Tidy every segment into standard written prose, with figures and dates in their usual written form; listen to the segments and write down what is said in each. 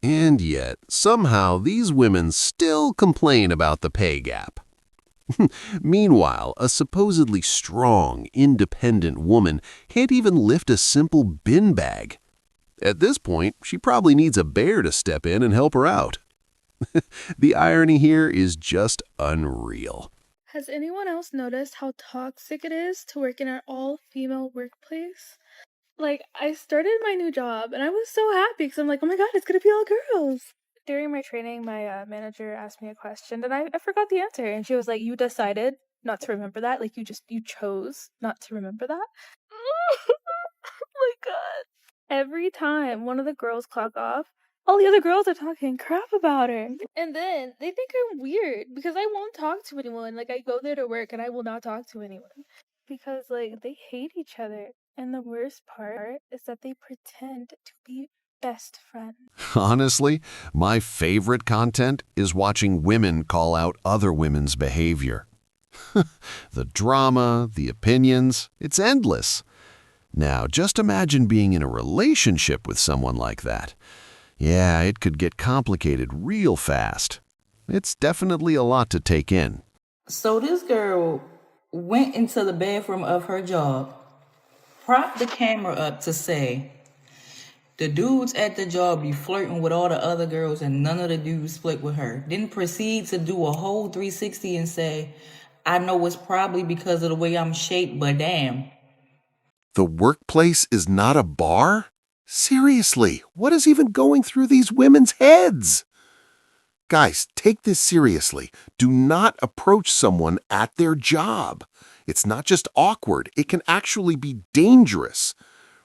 And yet, somehow, these women still complain about the pay gap. Meanwhile, a supposedly strong, independent woman can't even lift a simple bin bag. At this point, she probably needs a bear to step in and help her out. The irony here is just unreal. Has anyone else noticed how toxic it is to work in an all-female workplace? Like, I started my new job and I was so happy because I'm like, oh my god, it's gonna be all girls. During my training, my manager asked me a question and I forgot the answer. And she was like, you decided not to remember that? Like, you chose not to remember that? Oh my god. Every time one of the girls clock off, all the other girls are talking crap about her. And then they think I'm weird because I won't talk to anyone. Like, I go there to work and I will not talk to anyone. Because, like, they hate each other. And the worst part is that they pretend to be best friends. Honestly, my favorite content is watching women call out other women's behavior. The drama, the opinions, it's endless. Now, just imagine being in a relationship with someone like that. Yeah, it could get complicated real fast. It's definitely a lot to take in. So this girl went into the bathroom of her job, propped the camera up to say, the dudes at the job be flirting with all the other girls and none of the dudes split with her. Then proceed to do a whole 360 and say, I know it's probably because of the way I'm shaped, but damn. The workplace is not a bar? Seriously, what is even going through these women's heads? Guys, take this seriously. Do not approach someone at their job. It's not just awkward, it can actually be dangerous.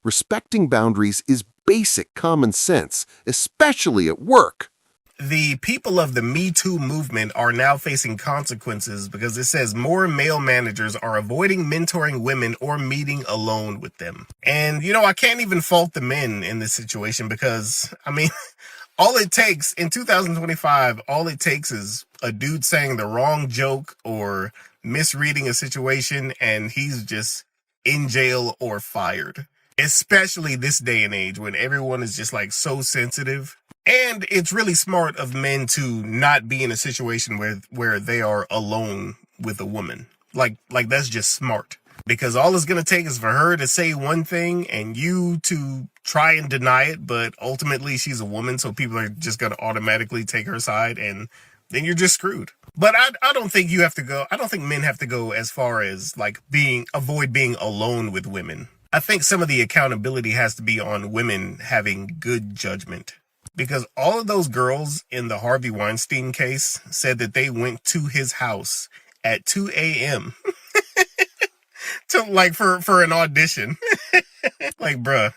Respecting boundaries is basic common sense, especially at work. The people of the Me Too movement are now facing consequences because it says more male managers are avoiding mentoring women or meeting alone with them. And, I can't even fault the men in this situation because, all it takes in 2025, all it takes is a dude saying the wrong joke or misreading a situation and he's just in jail or fired. Especially this day and age when everyone is just like so sensitive. And it's really smart of men to not be in a situation where they are alone with a woman. Like that's just smart. Because all it's going to take is for her to say one thing and you to try and deny it. But ultimately she's a woman. So people are just going to automatically take her side and then you're just screwed. But I don't think you have to go. I don't think men have to go as far as like avoid being alone with women. I think some of the accountability has to be on women having good judgment. Because all of those girls in the Harvey Weinstein case said that they went to his house at 2 a.m. for an audition. Like, bruh,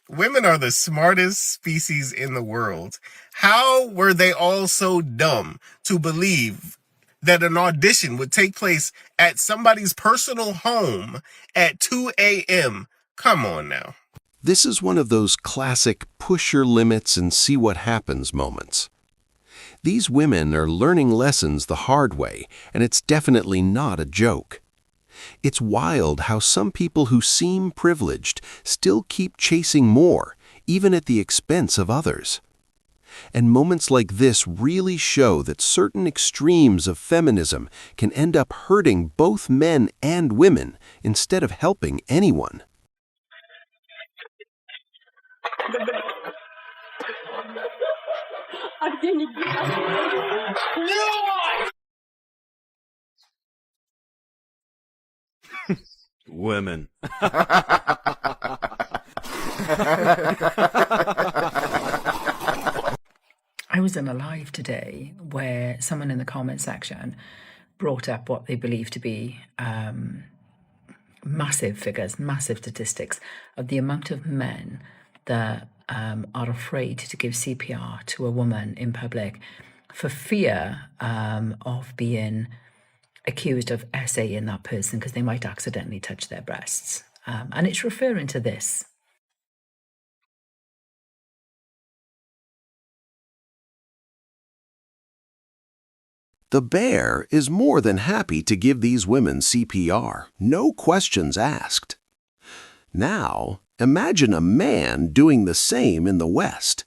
women are the smartest species in the world. How were they all so dumb to believe that an audition would take place at somebody's personal home at 2 a.m.? Come on now. This is one of those classic push your limits and see what happens moments. These women are learning lessons the hard way, and it's definitely not a joke. It's wild how some people who seem privileged still keep chasing more, even at the expense of others. And moments like this really show that certain extremes of feminism can end up hurting both men and women instead of helping anyone. Women. I was in a live today where someone in the comment section brought up what they believe to be massive figures, massive statistics of the amount of men that are afraid to give CPR to a woman in public for fear of being accused of SAing that person because they might accidentally touch their breasts. And it's referring to this. The bear is more than happy to give these women CPR, no questions asked. Now, imagine a man doing the same in the West.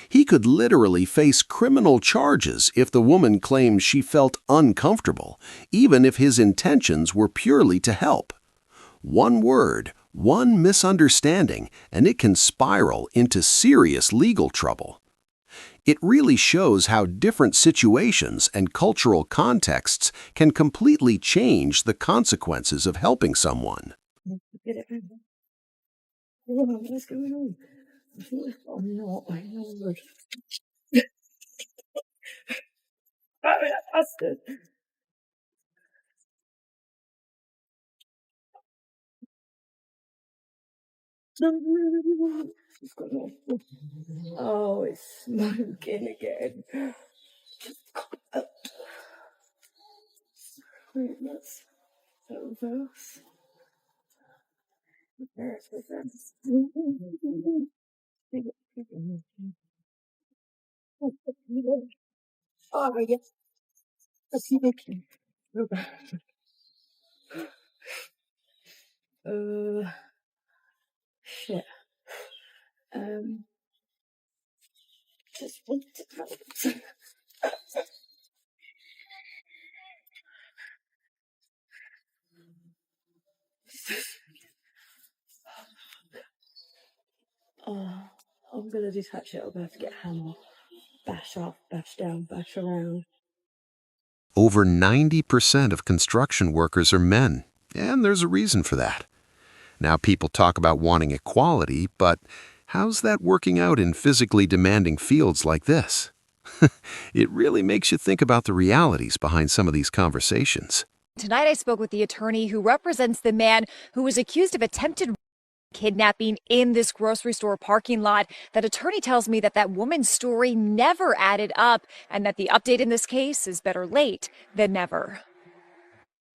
He could literally face criminal charges if the woman claims she felt uncomfortable, even if his intentions were purely to help. One word, one misunderstanding, and it can spiral into serious legal trouble. It really shows how different situations and cultural contexts can completely change the consequences of helping someone. What's going on? I'm not. I know. Bastard. Oh, it's smoking again. Wait, that's reverse. Oh, yes. Smoking. Shit. Um, just want to. Oh, I'm gonna detach it. I'm gonna have to get a hammer. Bash off, bash down, bash around. Over 90% of construction workers are men, and there's a reason for that. Now people talk about wanting equality, but how's that working out in physically demanding fields like this? It really makes you think about the realities behind some of these conversations. Tonight, I spoke with the attorney who represents the man who was accused of attempted kidnapping in this grocery store parking lot. That attorney tells me that that woman's story never added up and that the update in this case is better late than never.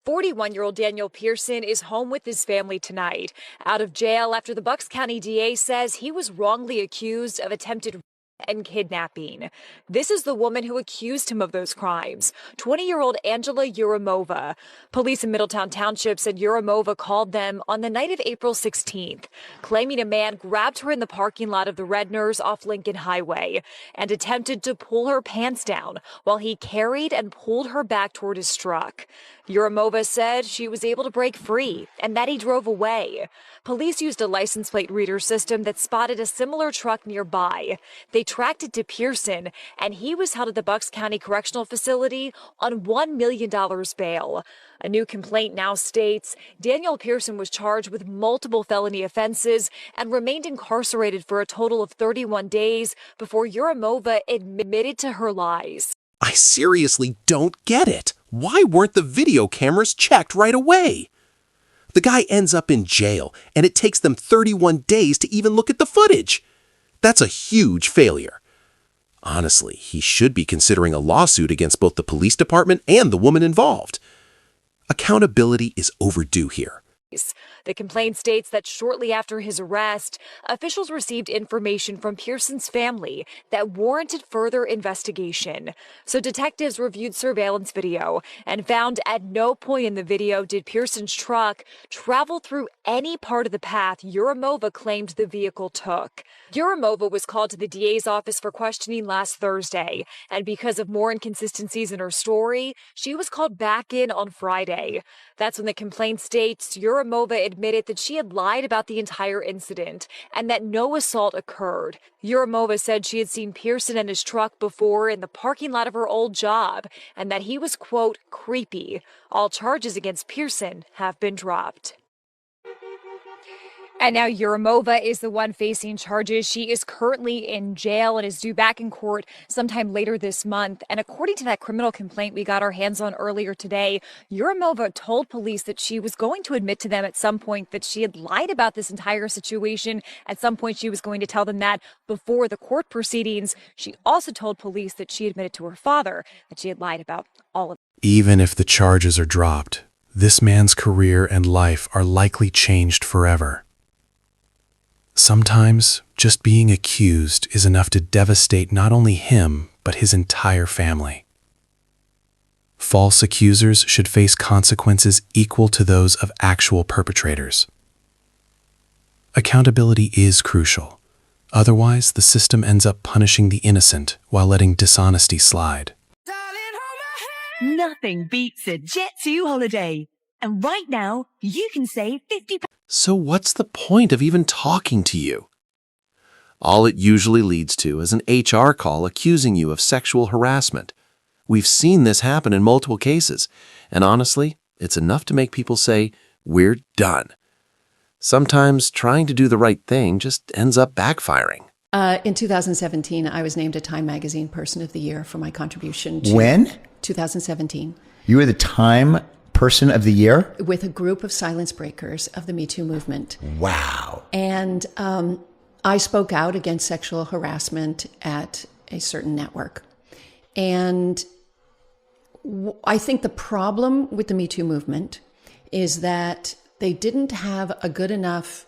41-year-old Daniel Pearson is home with his family tonight, out of jail after the Bucks County DA says he was wrongly accused of attempted and kidnapping. This is the woman who accused him of those crimes, 20-year-old Angela Yurimova. Police in Middletown Township said Yurimova called them on the night of April 16th, claiming a man grabbed her in the parking lot of the Redners off Lincoln Highway and attempted to pull her pants down while he carried and pulled her back toward his truck. Yurimova said she was able to break free and that he drove away. Police used a license plate reader system that spotted a similar truck nearby. They tracked it to Pearson, and he was held at the Bucks County Correctional Facility on $1 million bail. A new complaint now states Daniel Pearson was charged with multiple felony offenses and remained incarcerated for a total of 31 days before Yurimova admitted to her lies. I seriously don't get it. Why weren't the video cameras checked right away? The guy ends up in jail, and it takes them 31 days to even look at the footage. That's a huge failure. Honestly, he should be considering a lawsuit against both the police department and the woman involved. Accountability is overdue here. The complaint states that shortly after his arrest, officials received information from Pearson's family that warranted further investigation. So detectives reviewed surveillance video and found at no point in the video did Pearson's truck travel through any part of the path Yurimova claimed the vehicle took. Yurimova was called to the DA's office for questioning last Thursday, and because of more inconsistencies in her story, she was called back in on Friday. That's when the complaint states Yurimova admitted that she had lied about the entire incident and that no assault occurred. Yurimova said she had seen Pearson and his truck before in the parking lot of her old job and that he was, quote, creepy. All charges against Pearson have been dropped. And now Yurimova is the one facing charges. She is currently in jail and is due back in court sometime later this month. And according to that criminal complaint we got our hands on earlier today, Yurimova told police that she was going to admit to them at some point that she had lied about this entire situation. At some point, she was going to tell them that before the court proceedings. She also told police that she admitted to her father that she had lied about all of it. Even if the charges are dropped, this man's career and life are likely changed forever. Sometimes, just being accused is enough to devastate not only him, but his entire family. False accusers should face consequences equal to those of actual perpetrators. Accountability is crucial. Otherwise, the system ends up punishing the innocent while letting dishonesty slide. Nothing beats a Jet2 holiday. And right now, you can save £50. So what's the point of even talking to you? All it usually leads to is an HR call accusing you of sexual harassment. We've seen this happen in multiple cases, and honestly, it's enough to make people say, "We're done." Sometimes trying to do the right thing just ends up backfiring. In 2017, I was named a Time Magazine Person of the Year for my contribution to... When? 2017. You were the Time Person of the Year? With a group of silence breakers of the Me Too movement. Wow. And I spoke out against sexual harassment at a certain network. And I think the problem with the Me Too movement is that they didn't have a good enough,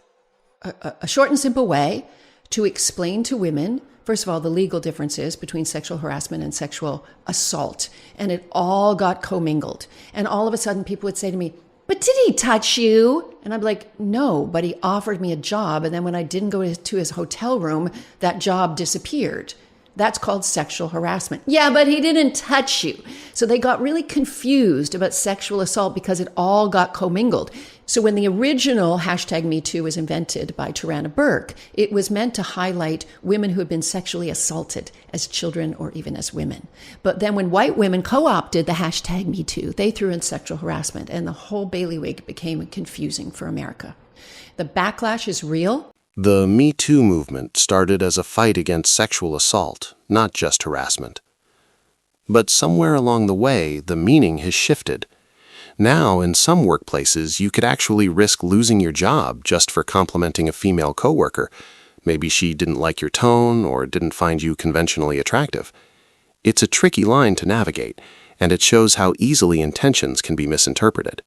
a short and simple way to explain to women, first of all, the legal differences between sexual harassment and sexual assault. And it all got commingled. And all of a sudden people would say to me, "But did he touch you?" And I'm like, "No, but he offered me a job. And then when I didn't go to his hotel room, that job disappeared." That's called sexual harassment. "Yeah, but he didn't touch you." So they got really confused about sexual assault because it all got commingled. So when the original #MeToo was invented by Tarana Burke, it was meant to highlight women who had been sexually assaulted as children or even as women. But then when white women co-opted the #MeToo, they threw in sexual harassment, and the whole bailiwick became confusing for America. The backlash is real. The Me Too movement started as a fight against sexual assault, not just harassment. But somewhere along the way, the meaning has shifted. Now, in some workplaces, you could actually risk losing your job just for complimenting a female coworker. Maybe she didn't like your tone or didn't find you conventionally attractive. It's a tricky line to navigate, and it shows how easily intentions can be misinterpreted.